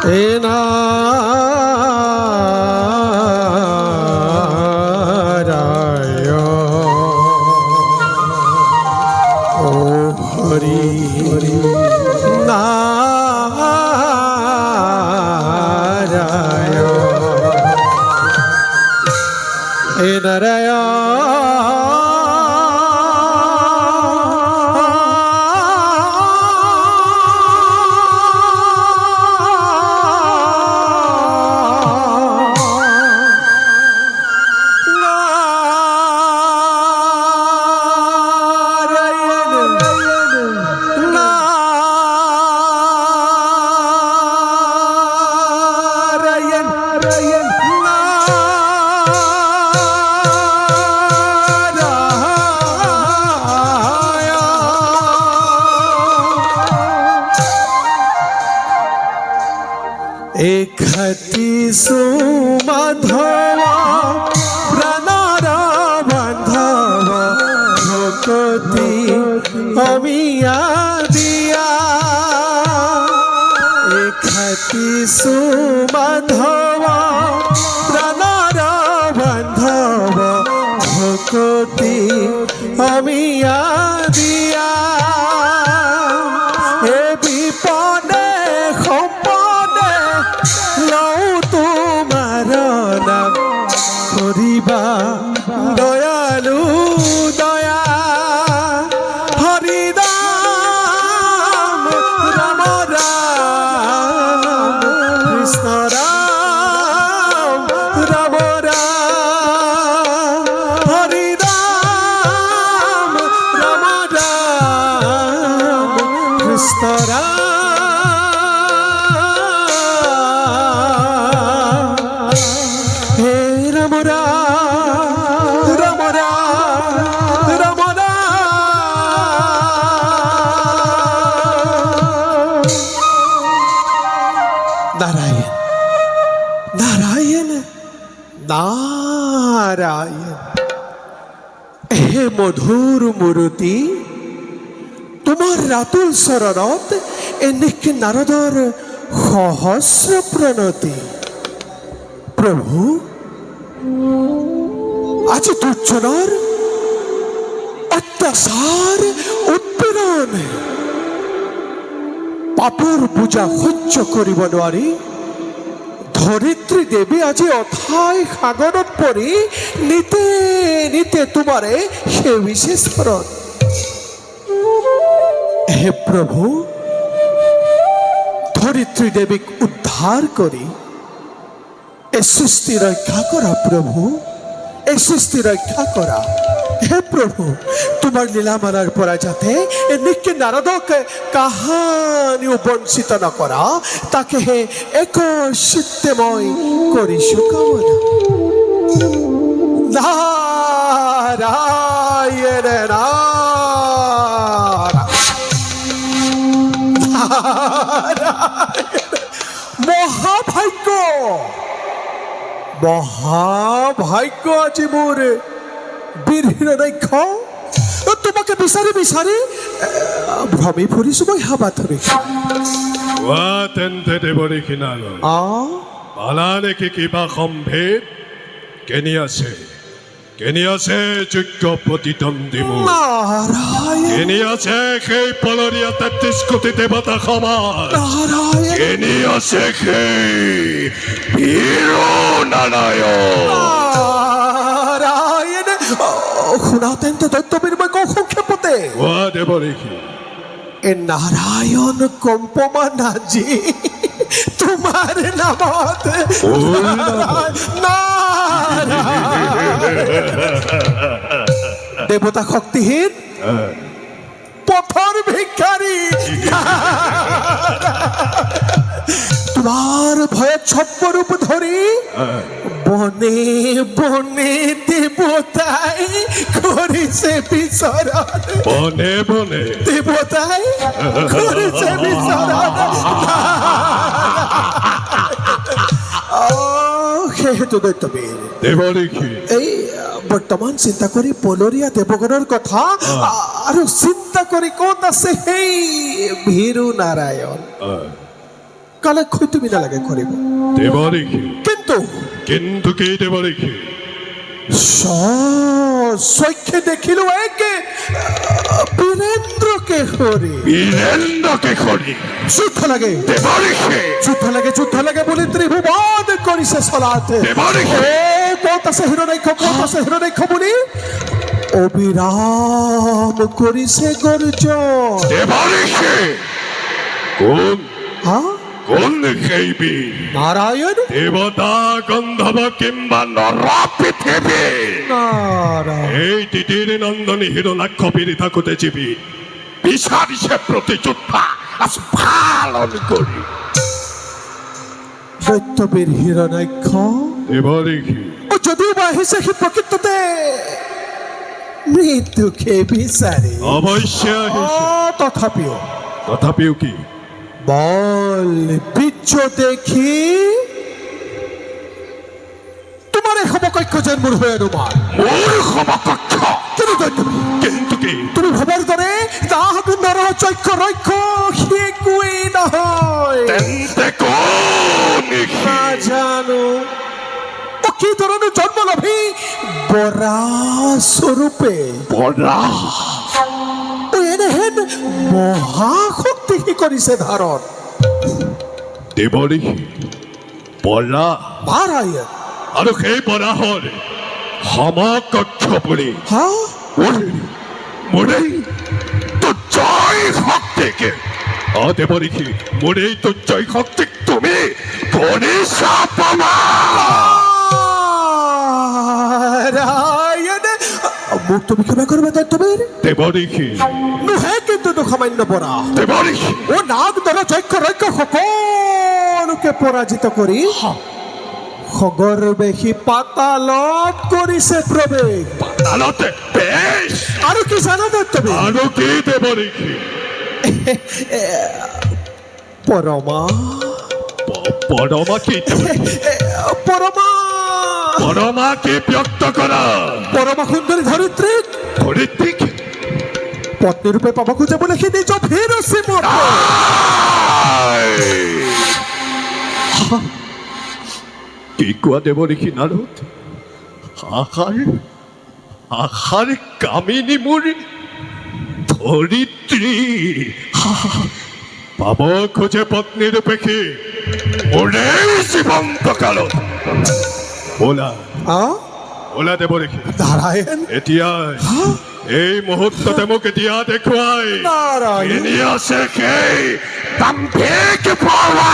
এ নারায়ণ ও হরি নারায়ণ এ নারায়ণ একতি সুমাধব প্রাণর বান্ধব ভকতি অমিয়া দিয়া একতি সুমাধব প্রাণর বান্ধব ভকতি অমিয়া দিয়া এ বিপদে সম্পদে লও তোমার নাম করিবা দয়ালু দয়া হরিদাম রাম রাম কৃষ্ণ রাম রাম রাম হরিদাম রাম রাম কৃষ্ণ রাম নারায়ণ নারায়ণ নারায়ণ হে মধুর মূরতি তোমার রাতুল শরণত এনেকে নারদর সহস্র প্রণতি প্রভু আজ দুর্জনের অত্যাচার উৎপীড়ন পাপর পূজা সহ্য কৰিব নোৱাৰি ধৰিত্ৰী দেৱী আজি অথাই সাগৰত পৰি নিতে নিতে তোমাৰে সেবিছে শৰণ হে প্ৰভু ধৰিত্ৰী দেৱীক উদ্ধাৰ কৰি এই সৃষ্টি ৰক্ষা কৰা প্ৰভু এই সৃষ্টি ৰক্ষা কৰা হে প্রভু তোমার লীলামালার পরা যাতে নিকে নারদক কাহানিও বঞ্চিত না করা তাকে হে এক সত্যময় করিসু কামনা নারায়ণ মহাভাগ্য মহাভাগ্য আজি মোর বীর রক্ষ তোমাকে বিচাৰি বিচাৰি ভ্ৰমি ফুৰিছো মই হাবাথৰি তেন্তে দেৱৰী কিনাল পালা নেকি কিবা সম্ভেদ কেনি আছে যোগ্য প্ৰতিদ্বন্দ্বী মোৰ কেনি আছে সেই পলৰীয়া ৩৩ কোটি দেৱতা সমাজ কেনি আছে সেই বীৰ নাৰায়ণ শুনাতেন তো দৈত্য বিনিময় সংক্ষেপতে দেৱৰীষি এ নারায়ণ কম্পমান আজি তোমার নামত দেবতা শক্তিহীন পথর ভিক্ষারী তোমার ভয়ে ছপ্পরূপ ধরি বনে বনে দেবতাই করিছে বিচরণ বনে বনে দেবতাই করিছে বিচরণ সেহেতু দৈত্যবীর দেৱৰীষি এই বৰ্তমান চিন্তা কৰি পলৰীয়া দেৱগণৰ কথা আৰু চিন্তা কৰি ক'ত আছে সেই ভীৰু নাৰায়ণ কালাক্ষয় তুমি নালাগে কৰিব দেৱৰীষি কিন্তু কি দেৱৰীষি চৈক্ষে দেখিলো একে বীরেন্দ্রকে হরি যুদ্ধ লাগে যুদ্ধ লাগে বলে ত্রিভুবন করিছে চলাতে ক'ত আছে হিৰণ্যাক্ষ বুলি অবিৰাম কৰিছে গৰ্জন হা কোন সেই বীর নারায়ণ দেবতা গন্ধর্ব কিংবা নর পৃথিবী নারায়ণ এই তিতির নন্দনী হিরণাক্ষ বীর থাকতে জীবী বিচারিছে প্রতিযোদ্ধা আজ পালন করি দৈত্যবীর হিরণ্যাক্ষ দেৱৰীষি ও যদিও বা আহিছে সি প্ৰকৃততে মৃত্যুকে বিচাৰি অৱশ্য আহিছে তথাপিও কি বল বীর্য দেখি তোমার এই সমকক্ষ যেন মোৰ হৈ অনুমান কিন্তু কি তুমি ভবাৰ দৰে তাহাঁতো নৰহ চক্ষ ৰক্ষ সি একোৱেই নহয় নাজানো ও কি ধৰণৰ জন্ম লাভি বৰা স্বৰূপে ও এনেহেন মহাশক্তি সি কৰিছে ধাৰণ দেৱৰীষি বৰা নারায়ণ আৰু সেই বৰাহৰ সমকক্ষ বুলি হা মোৰেই তো জয় শক্তিকে দেৱৰীষি মোৰেই তো জয় শক্তিক তুমি কৰিছা নারায়ণ মোক তুমি ক্ষমা কৰিবা দৈত্যবীৰ দেৱৰীষি নোহে কিন্তু দুসামান্য পৰা দেৱৰীষি ও নাগ দৰ যক্ষ ৰক্ষ সকলোকে পৰাজিত কৰি সগৰ্বে পাতালত কৰিছে প্ৰৱেশ পাতালতে বেশ আৰু কি জানা দৈত্যবীৰ আৰু কি দেৱৰীষি পৰমা পৰমা কি পৰমা পৰমা কি ব্যক্ত কৰা পৰমা সুন্দৰী ধৰিত্ৰীক ধৰিত্ৰীক পত্নী ৰূপে পাব খোজে বোলে সি নিজ ভিৰচি মোৰ কি কোৱা দেৱৰীষি নাৰদ আশাৰ কামিনী মোৰ ধৰিত্ৰী পাব খোজে পত্নী ৰূপে সি মোৰে জীৱন্ত কালত বলা দেৱৰীষি নারায়ণ এতিয়া এই মুহূৰ্ততে মোক এতিয়া দেখুৱাই নারায়ণ এনে আছে সেই দাম্ভিক পাৱা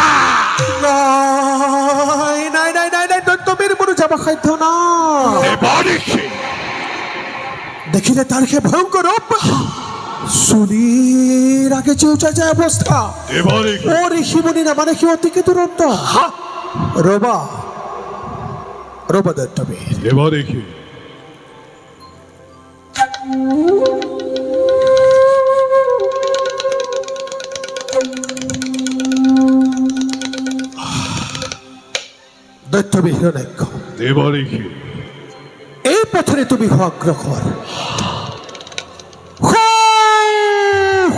নাই দৈত্যবীৰ মোৰ যাব সাধ্য নাই দেৱৰীষি দেখিলে তাৰ সে ভয়ঙ্কর রূপ চুলির আগে চেউচা যায় অবস্থা দেৱৰীষি ও ঋষিমুনি না মানে কি অতিকে দুরন্ত রবা দৈত্যবীর দেৱৰীষি দৈত্যবীর হিরণ্যাক্ষ দেৱৰীষি এই পথরে তুমি অগ্রসর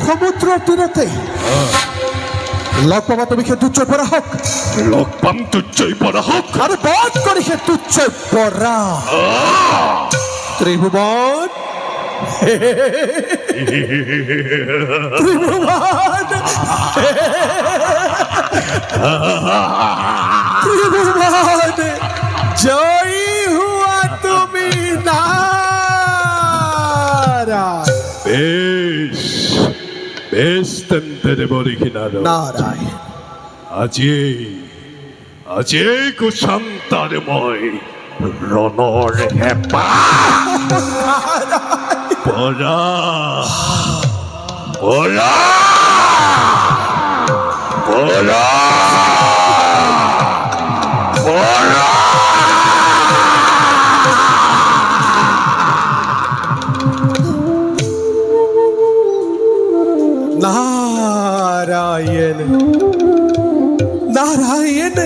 সমুদ্র তীরতে লগ পাবা তুমি সে তুচ্ছয় পৰা হওক লগ পাম তুচ্ছয় পৰা হওক আৰু বধ কৰি সে তুচ্ছয় পৰা ত্ৰিভুৱন ত্রিভুবন জয়ী হুয়া তুমি নারায়ণ বেশ তেন্তে দেৱৰীষি নারায়ণ আজি কুশান্তাৰ মই ৰণৰ হেঁপাহ পৰা নারায়ণ নারায়ণ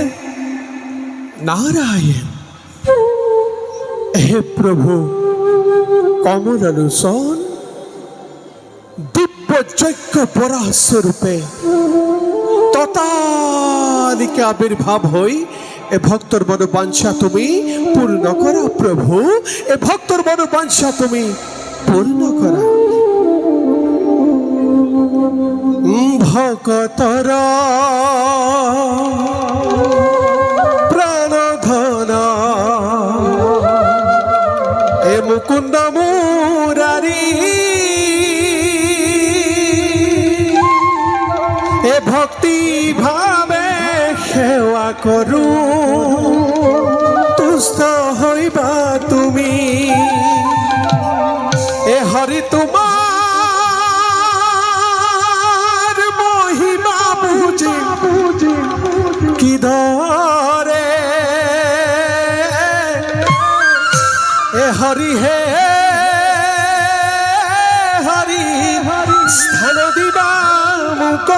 নারায়ণ হে প্রভু কমলালোচন দিব্য যজ্ঞ বরাহ স্বরূপে তথা বালিকা আবির্ভাব হই এ ভক্তর মনোবাঞ্ছা তুমি পূর্ণ করা প্রভু, এ ভক্তর মনোবাঞ্ছা তুমি পূর্ণ করা। ভকতর প্রাণধন এ মুকুন্দ মুরারি, এ ভক্তি ভাবে সেৱা করু তুষ্ট হইবা তুমি। এ হরি তোমার মহিমা বুঝি কি ধরে, এ হরি হে হরি হরি স্থান দিবা মুক